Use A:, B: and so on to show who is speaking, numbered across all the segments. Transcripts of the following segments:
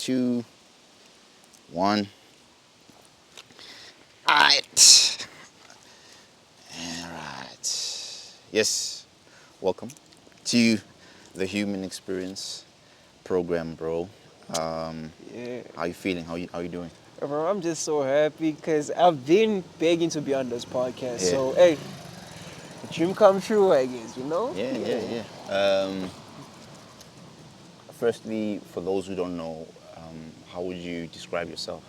A: 2, 1. Alright. Alright. Yes. Welcome to the Human Experience program, bro.
B: Yeah,
A: How you feeling? How you doing?
B: bro, I'm just so happy because I've been begging to be on this podcast.
A: Yeah.
B: So, hey, dream come true, I guess,
A: Yeah, yeah,
B: Yeah.
A: yeah. Firstly, for those who don't know, how would you describe yourself?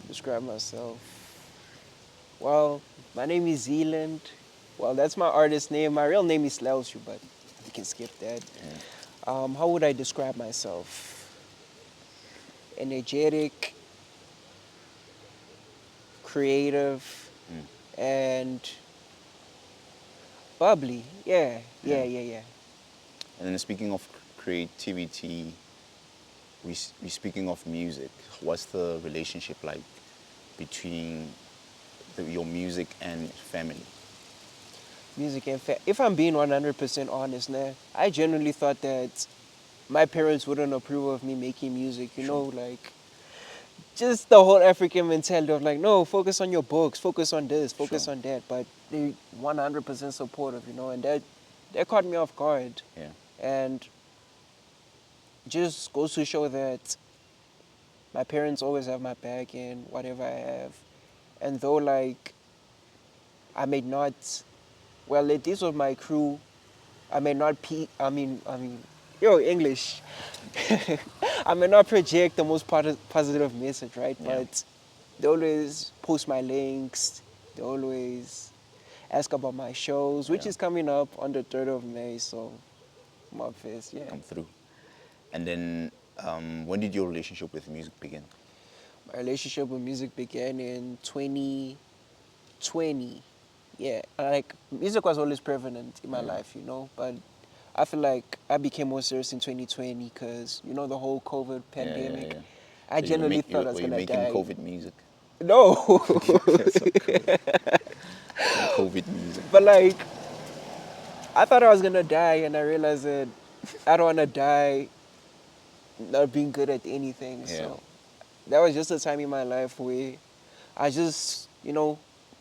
B: Describe myself. Well, my name is Zealand. Well, that's my artist name. My real name is Sleucio, but you can skip that.
A: Yeah.
B: How would I describe myself? Energetic, creative,
A: Mm.
B: and bubbly. Yeah,
A: Yeah.
B: yeah, yeah, yeah.
A: And then speaking of creativity, we speaking of music. What's the relationship like between your music and family?
B: Music and if I'm being 100% honest now, I genuinely thought that my parents wouldn't approve of me making music,
A: Sure.
B: like just the whole African mentality of like, no, focus on your books, focus on this,
A: Sure.
B: focus on that. But they 100% supportive, and that caught me off guard.
A: Yeah.
B: And just goes to show that my parents always have my back in whatever I have. And though like I may not, well, this was my crew. I may not yo, English. I may not project the most positive message, right?
A: Yeah.
B: But they always post my links. They always ask about my shows, which
A: Yeah.
B: is coming up on the 3rd of May. So, my face, yeah.
A: Come through. And then, when did your relationship with music begin?
B: My relationship with music began in 2020. Yeah, like music was always prevalent in my
A: Yeah.
B: life, but I feel like I became more serious in 2020 because, the whole COVID
A: Yeah, yeah,
B: pandemic.
A: yeah.
B: I
A: So you were,
B: genuinely thought I was
A: were you
B: going to
A: making
B: die.
A: COVID music?
B: No.
A: That's so cool. Some COVID music.
B: But like, I thought I was going to die and I realized that I don't want to die not being good at anything.
A: Yeah.
B: So that was just a time in my life where I just,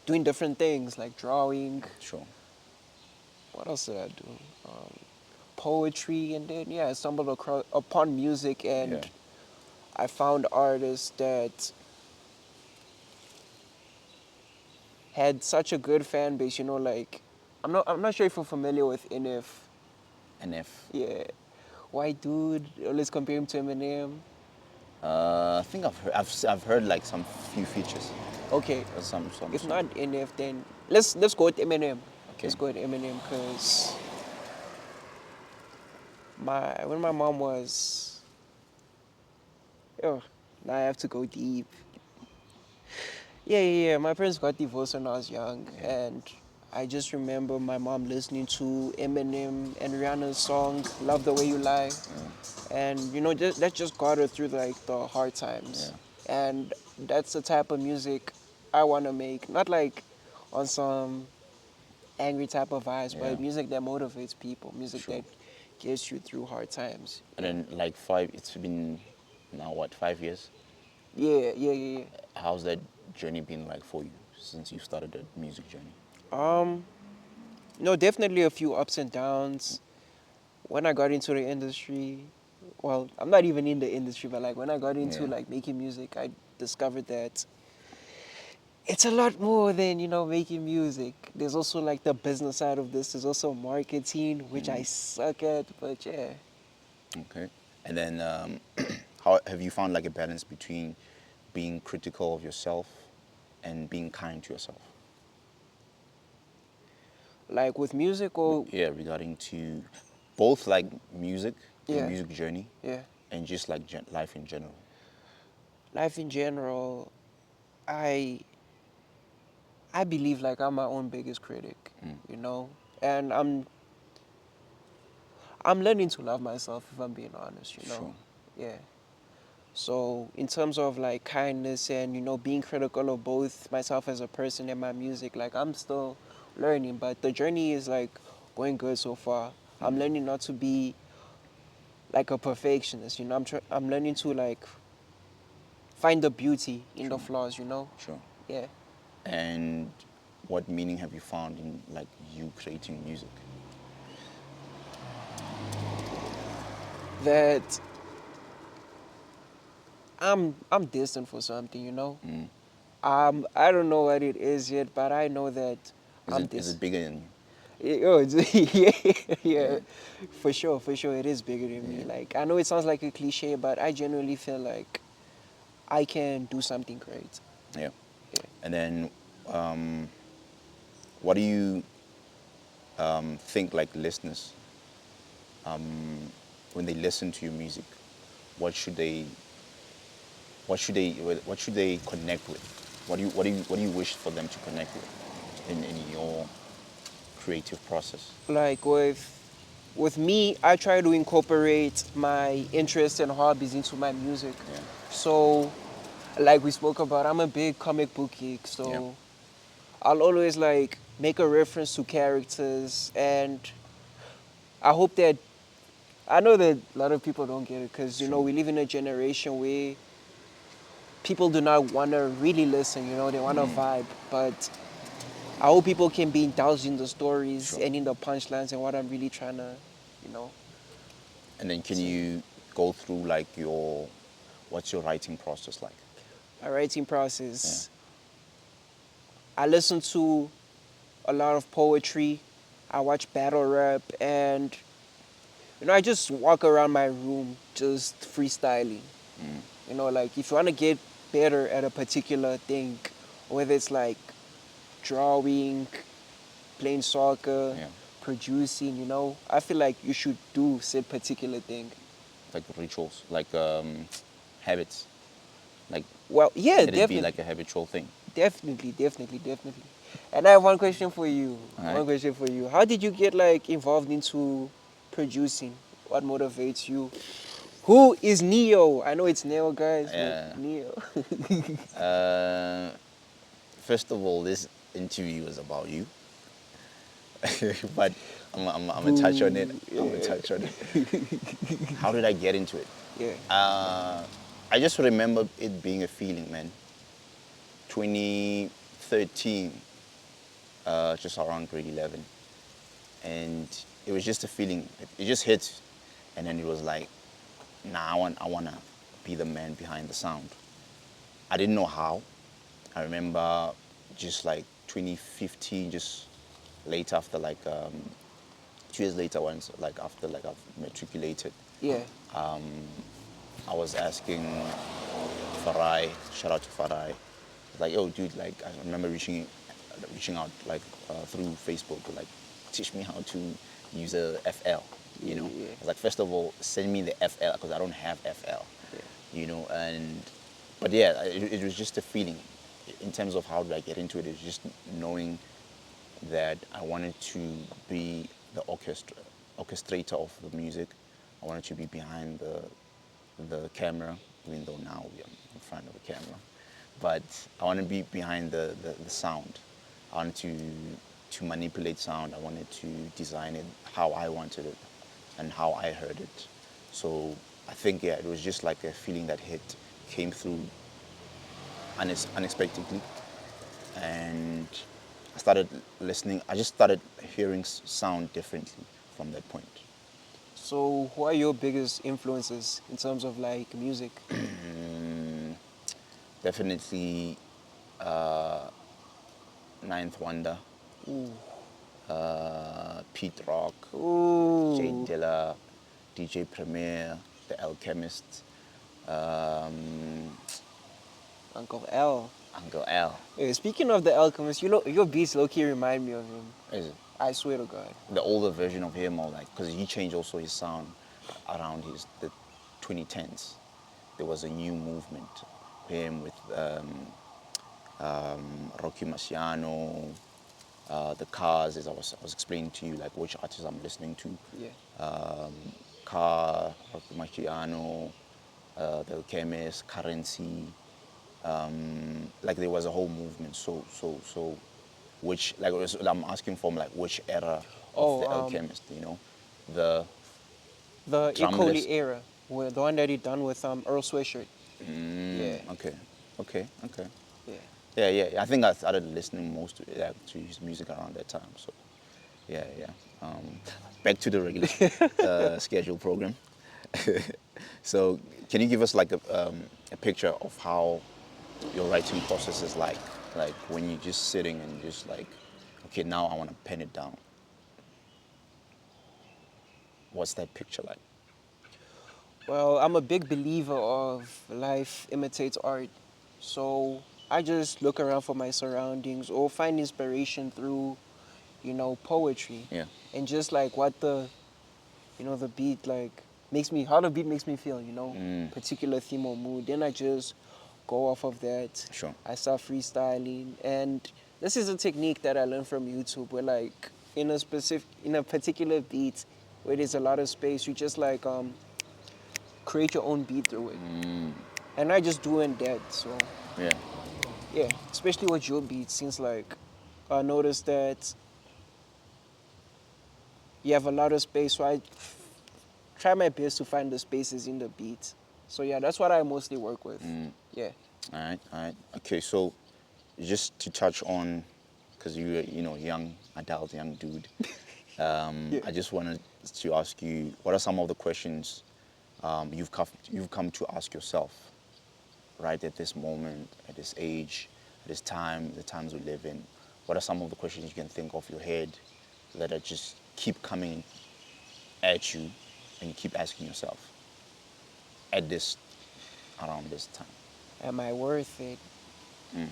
B: doing different things like drawing.
A: Sure.
B: What else did I do? Poetry, and then I stumbled upon music,
A: Yeah.
B: and I found artists that had such a good fan base. Like I'm not sure if you're familiar with NF.
A: NF.
B: Yeah, white dude. Always compare him to Eminem.
A: I think I've heard like some few features.
B: Okay,
A: Some
B: if
A: song.
B: not NF, then let's go with Eminem.
A: Okay.
B: Let's go with Eminem because when my mom was, oh, now I have to go deep. Yeah. My parents got divorced when I was young,
A: Yeah.
B: and I just remember my mom listening to Eminem and Rihanna's song "Love the Way You Lie," and that just got her through like the hard times.
A: Yeah.
B: And that's the type of music I want to make, not like on some angry type of vibes,
A: Yeah.
B: but music that motivates people, music
A: Sure.
B: that gets you through hard times.
A: And then like 5. It's been now what, 5 years?
B: Yeah.
A: How's that journey been like for you since you started the music journey?
B: Um, no, definitely a few ups and downs. When I got into the industry, well, I'm not even in the industry, but like when I got into
A: Yeah.
B: like making music, I discovered that it's a lot more than, making music. There's also like the business side of this. There's also marketing, which I suck at, but yeah.
A: Okay. And then, how have you found like a balance between being critical of yourself and being kind to yourself?
B: Like with music or,
A: Yeah, regarding to both like music, your
B: yeah,
A: music journey,
B: yeah.
A: and just like life in general.
B: Life in general, I I believe like I'm my own biggest critic, and I'm learning to love myself if I'm being honest,
A: Sure.
B: Yeah. So in terms of like kindness and being critical of both myself as a person and my music, like I'm still learning, but the journey is like going good so far. I'm learning not to be like a perfectionist. You know, I'm learning to like find the beauty in the
A: Sure.
B: flaws. You know.
A: Sure.
B: Yeah.
A: And what meaning have you found in like you creating music?
B: That I'm destined for something. You know.
A: Mm.
B: I don't know what it is yet, but I know that
A: Is
B: I'm
A: it is
B: this.
A: it bigger than you?
B: Oh, yeah, yeah,
A: Yeah.
B: for sure, it is bigger than me.
A: Yeah.
B: Like, I know it sounds like a cliche, but I genuinely feel like I can do something great.
A: Yeah.
B: Yeah.
A: And then, what do you think like listeners when they listen to your music? What should they what should they connect with? What do you wish for them to connect with in your creative process?
B: Like with me, I try to incorporate my interests and hobbies into my music.
A: Yeah.
B: So, like we spoke about, I'm a big comic book geek,
A: Yeah.
B: so I'll always like make a reference to characters, and I hope that I know that a lot of people don't get it because you know
A: Sure.
B: we live in a generation where people do not want to really listen. You know, they want to vibe, but I hope people can be indulged in the stories
A: Sure.
B: and in the punchlines and what I'm really trying to, you know,
A: And then can
B: say.
A: you go through like what's your writing process like?
B: My writing
A: Yeah.
B: process. I listen to a lot of poetry. I watch battle rap, and you know, I just walk around my room just freestyling. You know, like if you want to get better at a particular thing, whether it's like drawing, playing soccer,
A: Yeah.
B: producing, you know, I feel like you should do said particular thing.
A: Like rituals, like habits, like
B: Well, yeah,
A: let it be
B: definitely,
A: like a habitual thing.
B: definitely. And I have one question for you.
A: All
B: One
A: right.
B: question for you. How did you get like involved into producing? What motivates you? Who is Neo? I know it's Neo, guys, but
A: Yeah.
B: Neo.
A: Uh, first of all, this interview is about you, but I'm gonna touch on it.
B: Boo.
A: I'm gonna
B: Yeah.
A: touch on it. How did I get into it?
B: Yeah.
A: I just remember it being a feeling, man. 2013, just around grade 11, and it was just a feeling. It just hit, and then it was like, nah, I wanna be the man behind the sound. I didn't know how. I remember just like 2015, just late after like 2 years later, once like after like I've matriculated,
B: Yeah.
A: I was asking Farai, shout out to Farai, like, yo, dude, like I remember reaching out like through Facebook, like teach me how to use a FL. You know,
B: Yeah.
A: I was like, first of all, send me the FL because I don't have FL.
B: Yeah.
A: You know, but yeah, it was just a feeling. In terms of how did I get into it, it's just knowing that I wanted to be the orchestrator of the music. I wanted to be behind the camera, even though now we are in front of the camera. But I want to be behind the sound. I wanted to manipulate sound. I wanted to design it how I wanted it and how I heard it. So I think, yeah, it was just like a feeling that came through unexpectedly. And I started listening. I just started hearing sound differently from that point.
B: So, who are your biggest influences in terms of like music?
A: Definitely Ninth Wonder,
B: Ooh.
A: Pete Rock, Jay
B: Ooh.
A: Dilla, DJ Premier, The Alchemist,
B: Uncle L.
A: Uncle L.
B: Speaking of the Alchemist, you know your beats low-key remind me of him.
A: Is it
B: I swear to God.
A: the older version of him, or like, because he changed also his sound around the 2010s. There was a new movement, him with Rocky Marciano, the Cars, as I was explaining to you, like which artists I'm listening to.
B: Yeah.
A: Car, Rocky Marciano, the Chemist, Currency. Like there was a whole movement. So, which I'm asking from like which era of
B: Oh,
A: the Alchemist, you know, the
B: The
A: Drumless.
B: Ecoli era, the one that he done with Earl Sweatshirt. Yeah,
A: Okay, okay, okay.
B: yeah.
A: Yeah, yeah. I think I started listening most to his music around that time. So, yeah, yeah. Back to the regular schedule program. So, can you give us like a picture of how your writing process is like? Like when you're just sitting and just like, okay, now I want to pen it down. What's that picture like?
B: Well, I'm a big believer of life imitates art. So I just look around for my surroundings or find inspiration through, poetry.
A: Yeah.
B: And just like what the beat like makes me, how the beat makes me feel, particular theme or mood. Then I just go off of that.
A: Sure.
B: I start freestyling. And this is a technique that I learned from YouTube where like in a particular beat where there's a lot of space, you just like create your own beat through it. And I just doing that. So
A: Yeah.
B: yeah, especially with your beats, since like I noticed that you have a lot of space, so I try my best to find the spaces in the beat. So yeah, that's what I mostly work with. Yeah.
A: All right, all right. Okay, so just to touch on, because you're, young adult, young dude,
B: Yeah.
A: I just wanted to ask you, what are some of the questions you've come to ask yourself, right, at this moment, at this age, at this time, the times we live in? What are some of the questions you can think of your head that are just keep coming at you and you keep asking yourself at this, around this time?
B: Am I worth it?
A: Yes,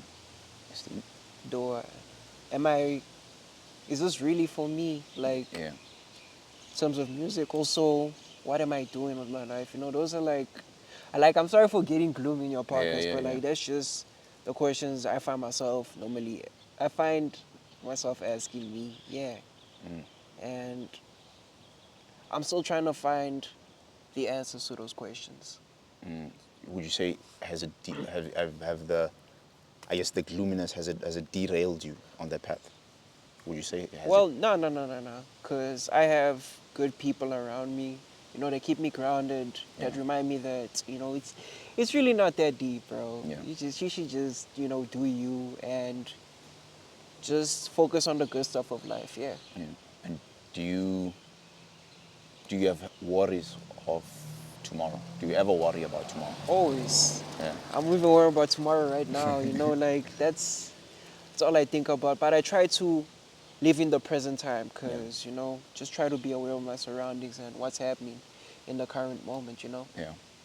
A: Steve?
B: Do I, am I, is this really for me? Like,
A: Yeah,
B: in terms of music, also, what am I doing with my life? Those are I'm sorry for getting gloomy in your
A: yeah,
B: podcast,
A: yeah,
B: but
A: yeah.
B: like, that's just the questions I find myself asking me, yeah. And I'm still trying to find the answers to those questions.
A: Would you say have the, I guess, the gloominess, has it derailed you on that path? Would you say has it?
B: Well, no, no, no, no, no. Because I have good people around me. They keep me grounded. That
A: Yeah.
B: remind me that it's really not that deep, bro.
A: Yeah.
B: You should just do you and just focus on the good stuff of life. Yeah.
A: Yeah. And do you have worries of tomorrow? Do you ever worry about tomorrow?
B: Always.
A: Yeah.
B: I'm even worried about tomorrow right now. Like that's all I think about. But I try to live in the present time
A: Yeah.
B: because just try to be aware of my surroundings and what's happening in the current moment.
A: Yeah.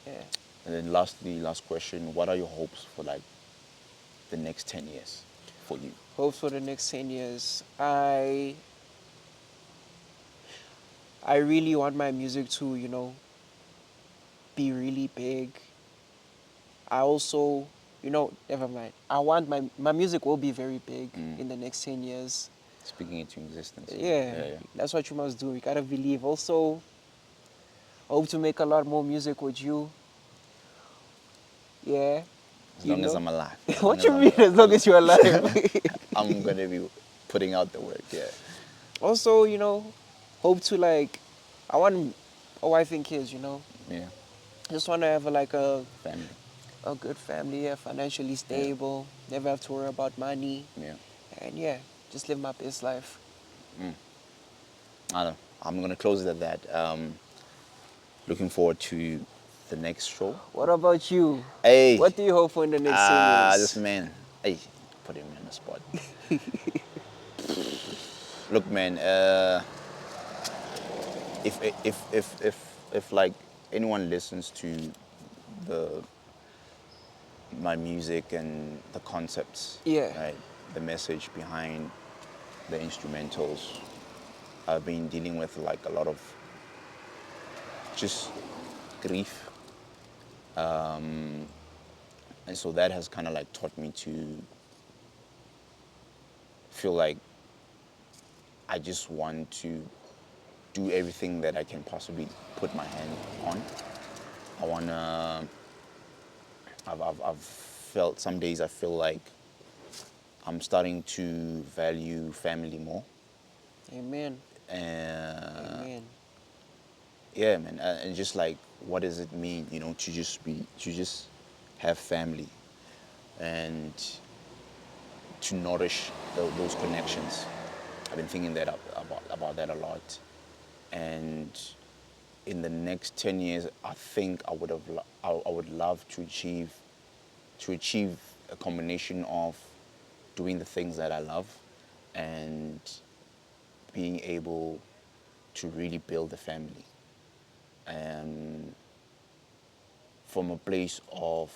B: Yeah.
A: And then lastly, last question, what are your hopes for like the next 10 years for you?
B: Hopes for the next 10 years. I really want my music to, be really big. I also, never mind. I want my music will be very big in the next 10 years.
A: Speaking into existence.
B: Yeah,
A: Yeah, yeah.
B: that's what you must do. You gotta believe. Also, hope to make a lot more music with you. Yeah,
A: As long as I'm alive. As long
B: What
A: as
B: you
A: I'm
B: mean, as long
A: alive.
B: as you're alive?
A: I'm gonna be putting out the work, yeah.
B: Also, hope to I want a wife and kids.
A: Yeah.
B: Just want to have
A: Family.
B: a good family, yeah, financially
A: Yeah.
B: stable, never have to worry about money,
A: Yeah.
B: and yeah, just live my best life.
A: I don't know. I'm gonna close it at that. Looking forward to the next show.
B: What about you?
A: Hey,
B: What do you hope for in the next 10
A: this
B: years?
A: man. Hey, put him in the spot. Look, man. If like anyone listens to the my music and the concepts,
B: Yeah.
A: right, the message behind the instrumentals, I've been dealing with like a lot of just grief, and so that has kind of like taught me to feel like I just want to do everything that I can possibly put my hand on. I wanna. I've felt some days I feel like I'm starting to value family more.
B: Amen.
A: Uh,
B: Amen.
A: yeah, man, and just like, what does it mean, to just have family and to nourish those connections. I've been thinking about that a lot, and in the next 10 years, I think I would love to achieve a combination of doing the things that I love and being able to really build a family, and from a place of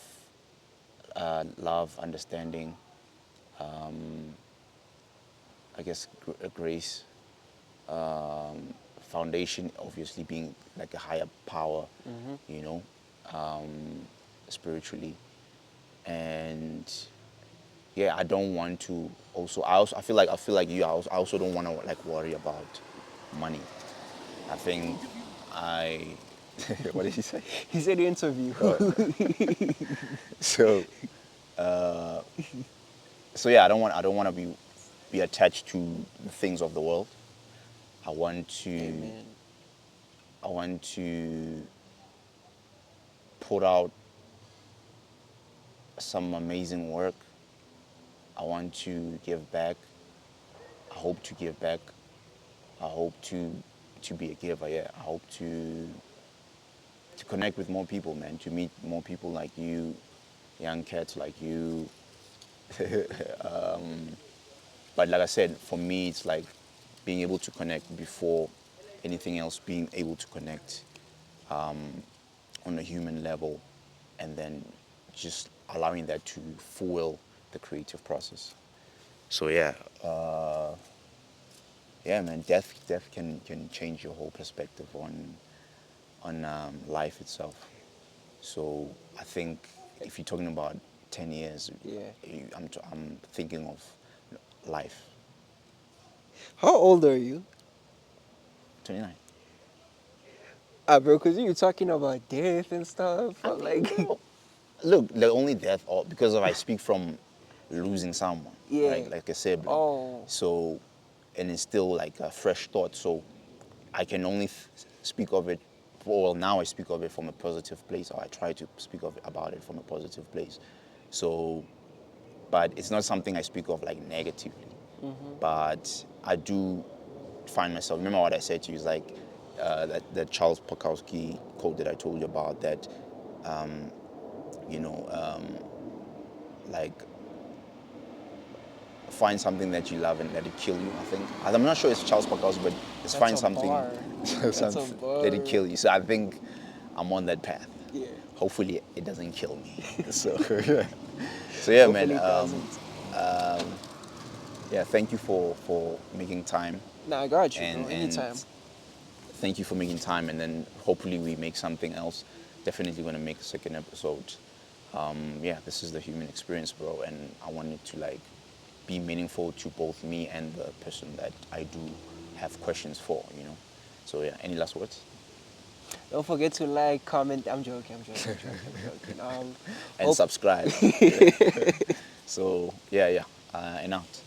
A: love, understanding, I guess grace, foundation obviously being like a higher power, you know, spiritually, and yeah, I don't want to I feel like you. I also don't want to like worry about money. I think I. What did he say?
B: He said interview.
A: So so yeah, I don't want to be attached to the things of the world. I want to
B: Amen.
A: I want to put out some amazing work. I want to give back. I hope to give back. I hope to be a giver. Yeah, I hope to connect with more people, man. To meet more people like you, young cats like you. But like I said, for me, it's like being able to connect before anything else. Being able to connect on a human level, and then just allowing that to fuel the creative process. So yeah, yeah, man, death can change your whole perspective on life itself. So I think if you're talking about 10 years,
B: Yeah.
A: I'm thinking of life.
B: How old are you?
A: 29.
B: Bro, because you were talking about death and stuff.
A: I
B: I'm
A: mean,
B: like,
A: bro, look, the only death, because of I speak from losing someone,
B: yeah.
A: right? Like a sibling.
B: Oh,
A: So, and it's still like a fresh thought. So I can only speak of it, well, now I speak of it from a positive place, or I try to speak about it from a positive place. So, but it's not something I speak of like negatively. But I do find myself, remember what I said to you, is like that Charles Bukowski quote that I told you about, that, you know, like find something that you love and let it kill you, I think. I'm not sure it's Charles Bukowski, but it's
B: that's
A: find
B: a
A: something,
B: bar. That's a
A: let it
B: bar.
A: kill you. So I think I'm on that path.
B: Yeah.
A: Hopefully it doesn't kill me. So, so yeah, man.
B: Hopefully it doesn't.
A: Yeah, thank you for making time,
B: Nah, I got you, bro.
A: and
B: Anytime.
A: thank you for making time, and then hopefully we make something else. Definitely gonna make a second episode. Yeah, this is the Human Experience, bro, and I want it to like be meaningful to both me and the person that I do have questions for, you know. So yeah, any last words?
B: Don't forget to like, comment. I'm joking. I'm joking.
A: And
B: Hope.
A: subscribe. So yeah, and out.